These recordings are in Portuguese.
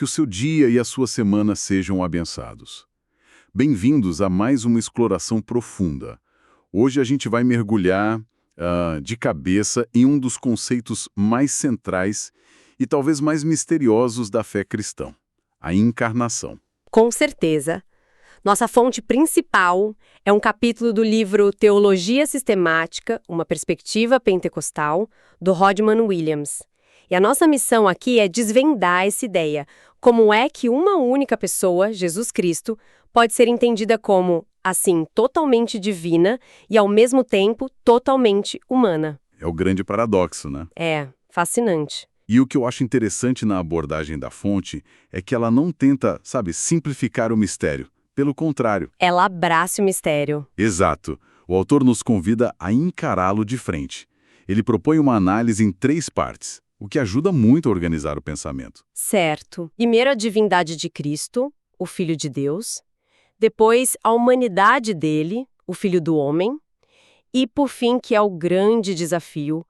Que o seu dia e a sua semana sejam abençados. Bem-vindos a mais uma exploração profunda. Hoje a gente vai mergulhar de cabeça em um dos conceitos mais centrais e talvez mais misteriosos da fé cristã, a encarnação. Com certeza. Nossa fonte principal é um capítulo do livro Teologia Sistemática, uma perspectiva pentecostal, do Rodman Williams. E a nossa missão aqui é desvendar essa ideia. Como é que uma única pessoa, Jesus Cristo, pode ser entendida como, assim, totalmente divina e, ao mesmo tempo, totalmente humana? É o grande paradoxo, né? É, fascinante. E o que eu acho interessante na abordagem da fonte é que ela não tenta, simplificar o mistério. Pelo contrário. Ela abraça o mistério. Exato. O autor nos convida a encará-lo de frente. Ele propõe uma análise em 3 partes, o que ajuda muito a organizar o pensamento. Certo. Primeiro, a divindade de Cristo, o Filho de Deus. Depois, a humanidade dele, o Filho do Homem. E, por fim, que é o grande desafio,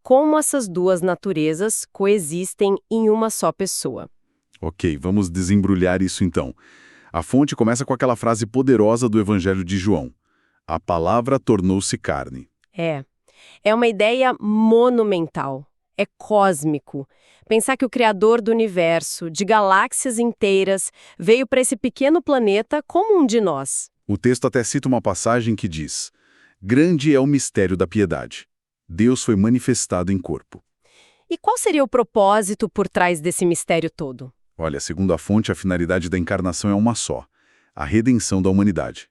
como essas duas naturezas coexistem em uma só pessoa. Ok, vamos desembrulhar isso então. A fonte começa com aquela frase poderosa do Evangelho de João. A palavra tornou-se carne. É uma ideia monumental. É cósmico. Pensar que o Criador do universo, de galáxias inteiras, veio para esse pequeno planeta como um de nós. O texto até cita uma passagem que diz: grande é o mistério da piedade. Deus foi manifestado em corpo. E qual seria o propósito por trás desse mistério todo? Olha, segundo a fonte, a finalidade da encarnação é uma só: a redenção da humanidade.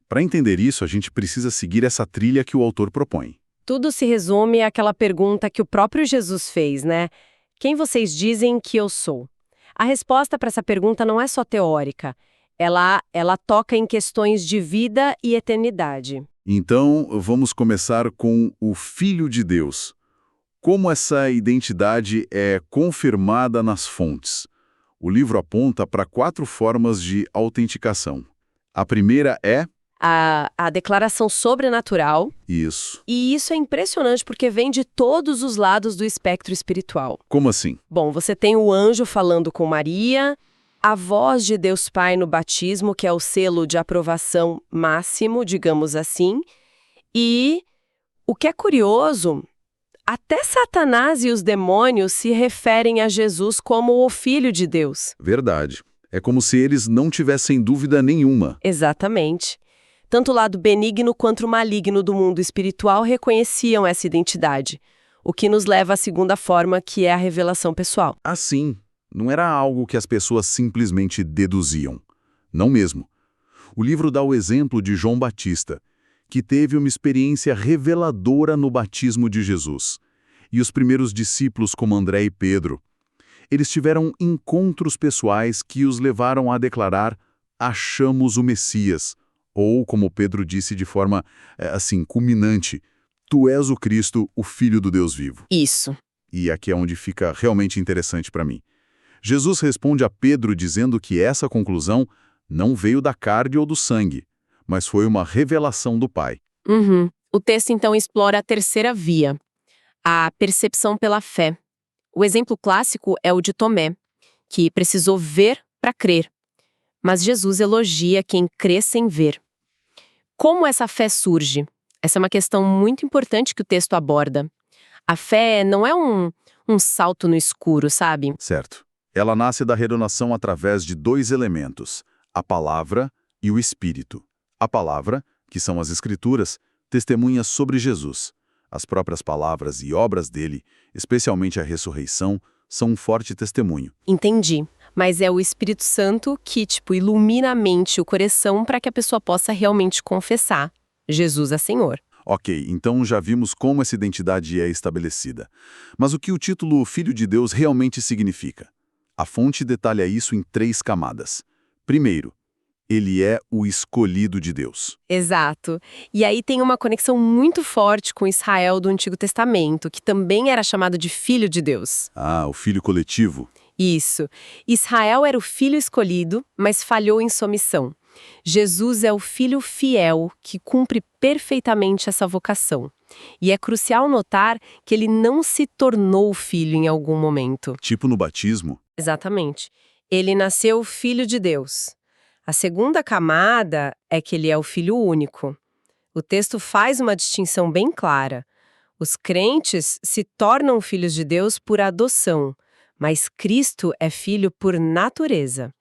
Para entender isso, a gente precisa seguir essa trilha que o autor propõe. Tudo se resume àquela pergunta que o próprio Jesus fez, né? Quem vocês dizem que eu sou? A resposta para essa pergunta não é só teórica. Ela toca em questões de vida e eternidade. Então, vamos começar com o Filho de Deus. Como essa identidade é confirmada nas fontes? O livro aponta para 4 formas de autenticação. A primeira é... A declaração sobrenatural. Isso. E isso é impressionante porque vem de todos os lados do espectro espiritual. Como assim? Bom, você tem o anjo falando com Maria, a voz de Deus Pai no batismo, que é o selo de aprovação máximo, digamos assim. E o que é curioso, até Satanás e os demônios se referem a Jesus como o Filho de Deus. Verdade. É como se eles não tivessem dúvida nenhuma. Exatamente. Tanto o lado benigno quanto o maligno do mundo espiritual reconheciam essa identidade, o que nos leva à segunda forma, que é a revelação pessoal. Assim, não era algo que as pessoas simplesmente deduziam. Não mesmo. O livro dá o exemplo de João Batista, que teve uma experiência reveladora no batismo de Jesus. E os primeiros discípulos, como André e Pedro, eles tiveram encontros pessoais que os levaram a declarar: achamos o Messias. Ou, como Pedro disse de forma, culminante: tu és o Cristo, o Filho do Deus vivo. Isso. E aqui é onde fica realmente interessante para mim. Jesus responde a Pedro dizendo que essa conclusão não veio da carne ou do sangue, mas foi uma revelação do Pai. O texto, então, explora a terceira via, a percepção pela fé. O exemplo clássico é o de Tomé, que precisou ver para crer. Mas Jesus elogia quem crê sem ver. Como essa fé surge? Essa é uma questão muito importante que o texto aborda. A fé não é um salto no escuro, sabe? Certo. Ela nasce da renovação através de 2 elementos, a palavra e o Espírito. A palavra, que são as Escrituras, testemunha sobre Jesus. As próprias palavras e obras dele, especialmente a ressurreição, são um forte testemunho. Entendi. Mas é o Espírito Santo que, ilumina a mente e o coração para que a pessoa possa realmente confessar: Jesus é Senhor. Ok, então já vimos como essa identidade é estabelecida. Mas o que o título Filho de Deus realmente significa? A fonte detalha isso em 3 camadas. Primeiro, ele é o escolhido de Deus. Exato. E aí tem uma conexão muito forte com Israel do Antigo Testamento, que também era chamado de Filho de Deus. Ah, o filho coletivo. Isso. Israel era o filho escolhido, mas falhou em sua missão. Jesus é o filho fiel que cumpre perfeitamente essa vocação. E é crucial notar que ele não se tornou filho em algum momento. Tipo no batismo. Exatamente. Ele nasceu filho de Deus. A segunda camada é que ele é o filho único. O texto faz uma distinção bem clara. Os crentes se tornam filhos de Deus por adoção, mas Cristo é filho por natureza.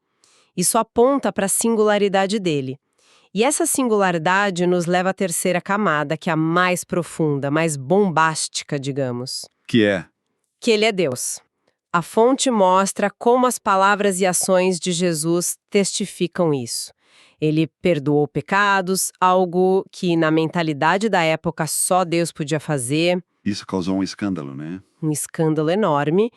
Isso aponta para a singularidade dele. E essa singularidade nos leva à terceira camada, que é a mais profunda, mais bombástica, digamos. Que é? Que ele é Deus. A fonte mostra como as palavras e ações de Jesus testificam isso. Ele perdoou pecados, algo que na mentalidade da época só Deus podia fazer. Isso causou um escândalo, né? Um escândalo enorme.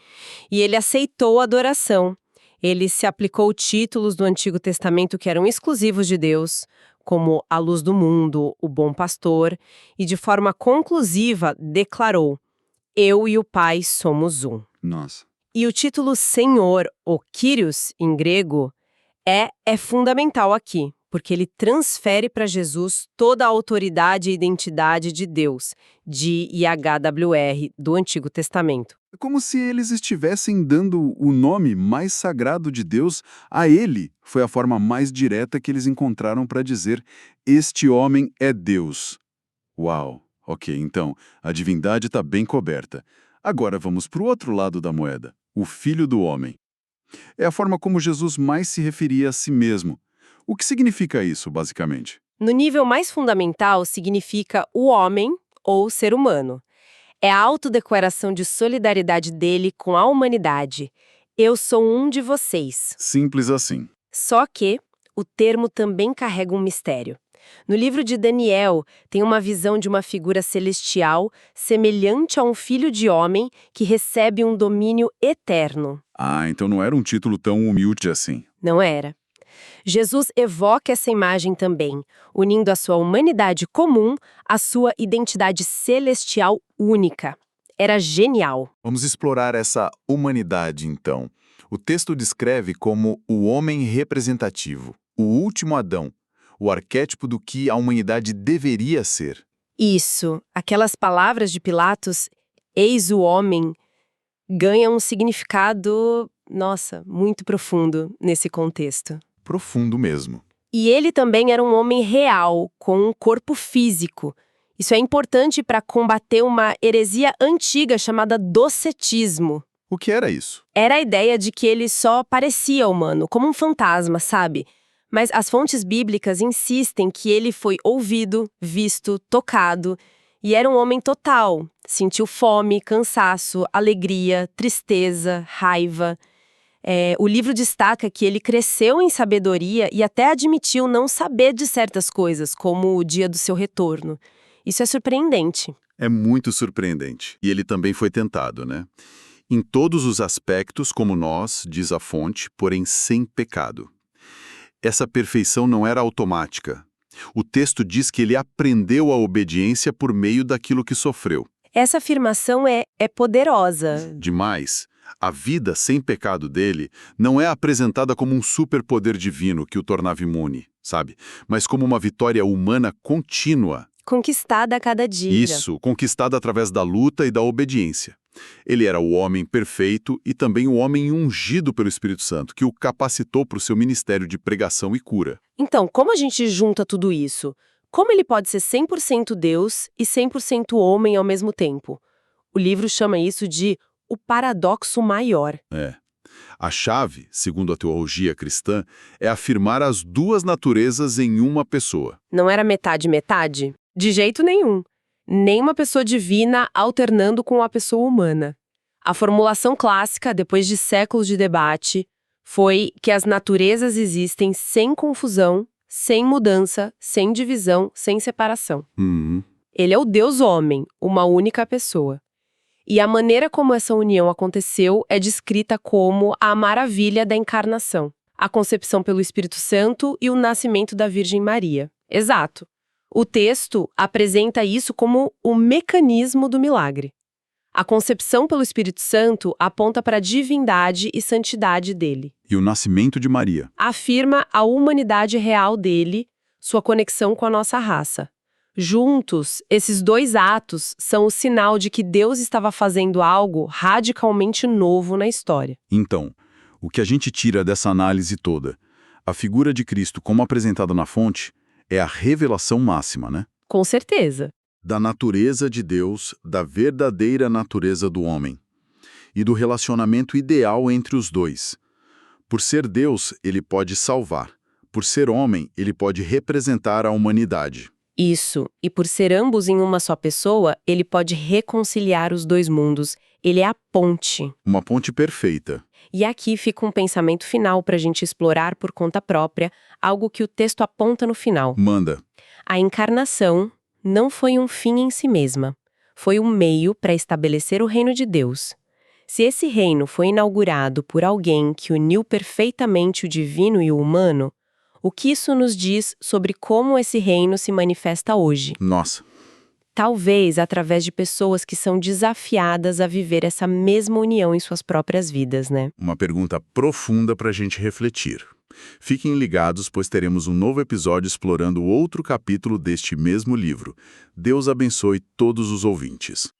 E ele aceitou a adoração. Ele se aplicou títulos do Antigo Testamento que eram exclusivos de Deus, como a luz do mundo, o bom pastor, e de forma conclusiva declarou: eu e o Pai somos um. Nossa. E o título Senhor, ou Kyrios, em grego, é fundamental aqui, porque ele transfere para Jesus toda a autoridade e identidade de Deus, de IHWR, do Antigo Testamento. É como se eles estivessem dando o nome mais sagrado de Deus a ele. Foi a forma mais direta que eles encontraram para dizer: este homem é Deus. Uau! Ok, então, a divindade está bem coberta. Agora vamos para o outro lado da moeda, o Filho do Homem. É a forma como Jesus mais se referia a si mesmo. O que significa isso, basicamente? No nível mais fundamental, significa o homem ou ser humano. É a autodeclaração de solidariedade dele com a humanidade. Eu sou um de vocês. Simples assim. Só que o termo também carrega um mistério. No livro de Daniel, tem uma visão de uma figura celestial semelhante a um filho de homem que recebe um domínio eterno. Ah, então não era um título tão humilde assim. Não era. Jesus evoca essa imagem também, unindo a sua humanidade comum à sua identidade celestial única. Era genial. Vamos explorar essa humanidade, então. O texto descreve como o homem representativo, o último Adão, o arquétipo do que a humanidade deveria ser. Isso, aquelas palavras de Pilatos, eis o homem, ganham um significado, muito profundo nesse contexto. Profundo mesmo. E ele também era um homem real, com um corpo físico. Isso é importante para combater uma heresia antiga chamada docetismo. O que era isso? Era a ideia de que ele só parecia humano, como um fantasma, sabe? Mas as fontes bíblicas insistem que ele foi ouvido, visto, tocado, e era um homem total. Sentiu fome, cansaço, alegria, tristeza, raiva. O livro destaca que ele cresceu em sabedoria e até admitiu não saber de certas coisas, como o dia do seu retorno. Isso é surpreendente. É muito surpreendente. E ele também foi tentado, né? Em todos os aspectos, como nós, diz a fonte, porém sem pecado. Essa perfeição não era automática. O texto diz que ele aprendeu a obediência por meio daquilo que sofreu. Essa afirmação é poderosa. Demais. A vida sem pecado dele não é apresentada como um superpoder divino que o tornava imune, sabe? Mas como uma vitória humana contínua. Conquistada a cada dia. Isso, conquistada através da luta e da obediência. Ele era o homem perfeito e também o homem ungido pelo Espírito Santo, que o capacitou para o seu ministério de pregação e cura. Então, como a gente junta tudo isso? Como ele pode ser 100% Deus e 100% homem ao mesmo tempo? O livro chama isso de o paradoxo maior. A chave, segundo a teologia cristã, é afirmar as duas naturezas em uma pessoa. Não era metade-metade? De jeito nenhum. Nem uma pessoa divina alternando com a pessoa humana. A formulação clássica, depois de séculos de debate, foi que as naturezas existem sem confusão, sem mudança, sem divisão, sem separação. Ele é o Deus homem, uma única pessoa. E a maneira como essa união aconteceu é descrita como a maravilha da encarnação, a concepção pelo Espírito Santo e o nascimento da Virgem Maria. Exato. O texto apresenta isso como o mecanismo do milagre. A concepção pelo Espírito Santo aponta para a divindade e santidade dele. E o nascimento de Maria. Afirma a humanidade real dele, sua conexão com a nossa raça. Juntos, esses dois atos são o sinal de que Deus estava fazendo algo radicalmente novo na história. Então, O que a gente tira dessa análise toda? A figura de Cristo, como apresentada na fonte, é a revelação máxima, né? Com certeza. Da natureza de Deus, da verdadeira natureza do homem e do relacionamento ideal entre os dois. Por ser Deus, ele pode salvar. Por ser homem, ele pode representar a humanidade. Isso, e por ser ambos em uma só pessoa, ele pode reconciliar os dois mundos. Ele é a ponte. Uma ponte perfeita. E aqui fica um pensamento final para a gente explorar por conta própria, algo que o texto aponta no final. Manda. A encarnação não foi um fim em si mesma. Foi um meio para estabelecer o reino de Deus. Se esse reino foi inaugurado por alguém que uniu perfeitamente o divino e o humano, o que isso nos diz sobre como esse reino se manifesta hoje? Nossa. Talvez através de pessoas que são desafiadas a viver essa mesma união em suas próprias vidas, né? Uma pergunta profunda para a gente refletir. Fiquem ligados, pois teremos um novo episódio explorando outro capítulo deste mesmo livro. Deus abençoe todos os ouvintes.